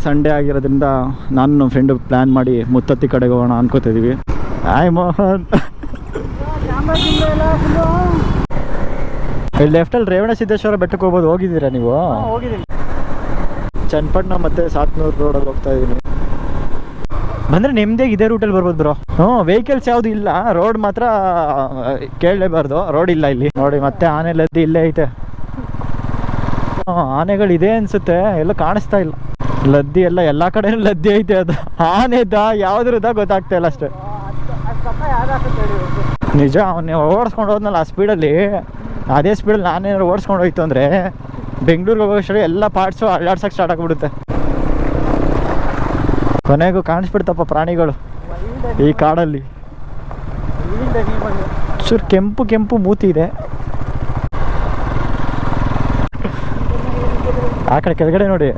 Sunday ಆಗಿರೋದ್ರಿಂದ ನಾನು ನಮ್ಮ ಫ್ರೆಂಡು ಪ್ಲ್ಯಾನ್ ಮಾಡಿ ಮುತ್ತತ್ತಿ ಕಡೆಗೆ ಹೋಗೋಣ ಅನ್ಕೋತಿದ್ದೀವಿ. ಆಯ್ ಮೋಹನ್ ಇಲ್ಲಿ ಲೆಫ್ಟಲ್ಲಿ ರೇವಣ ಸಿದ್ದೇಶ್ವರ ಬೆಟ್ಟಕ್ಕೆ ಹೋಗ್ಬೋದು. ಹೋಗಿದ್ದೀರಾ ನೀವು? ಹೋಗಿದ್ದೀನಿ. ಚನ್ನಪಟ್ಟಣ ಮತ್ತು ಸಾತ್ನೂರು ರೋಡಲ್ಲಿ ಹೋಗ್ತಾ ಇದ್ದೀನಿ. ಬಂದರೆ ನಿಮ್ಮದೇ ಇದೇ ರೂಟಲ್ಲಿ ಬರ್ಬೋದು ಬ್ರೋ. ವೆಹಿಕಲ್ಸ್ ಯಾವುದು ಇಲ್ಲ, ರೋಡ್ ಮಾತ್ರ ಕೇಳಲೇಬಾರ್ದು. ರೋಡ್ ಇಲ್ಲ ಇಲ್ಲಿ ನೋಡಿ. ಮತ್ತೆ ಆನೆ ಲದ್ದಿ ಇಲ್ಲೇ ಐತೆ. ಆನೆಗಳಿದೆ ಅನಿಸುತ್ತೆ, ಎಲ್ಲ ಕಾಣಿಸ್ತಾ ಇಲ್ಲ. ಲದ್ದಿ ಎಲ್ಲ ಕಡೆನೂ ಲದ್ದಿ ಐತೆ. ಅದು ಆನೆದ ಯಾವುದ್ರದ ಗೊತ್ತಾಗ್ತಾ ಇಲ್ಲ ಅಷ್ಟೇ. ನಿಜ, ಅವನು ಓಡಿಸ್ಕೊಂಡು ಹೋದ್ನಲ್ಲ ಆ ಸ್ಪೀಡಲ್ಲಿ, ಅದೇ ಸ್ಪೀಡಲ್ಲಿ ನಾನೇನಾದ್ರು ಓಡಿಸ್ಕೊಂಡು ಹೋಯ್ತು ಅಂದರೆ ಬೆಂಗಳೂರಿಗೆ ಹೋಗೋಷ್ಟರಲ್ಲಿ ಎಲ್ಲ ಪಾರ್ಟ್ಸು ಅಲ್ಲಾಡ್ಸೋಕ್ಕೆ ಸ್ಟಾರ್ಟ್ ಆಗಿಬಿಡುತ್ತೆ. ಕೊನೆಗೂ ಕಾಣಿಸ್ಬಿಡ್ತಪ್ಪ ಪ್ರಾಣಿಗಳು ಈ ಕಾಡಲ್ಲಿ. ಚೂರು ಕೆಂಪು ಕೆಂಪು ಮೂತಿ ಇದೆ. ಆ ಕಡೆ ಕೆಳಗಡೆ ನೋಡಿ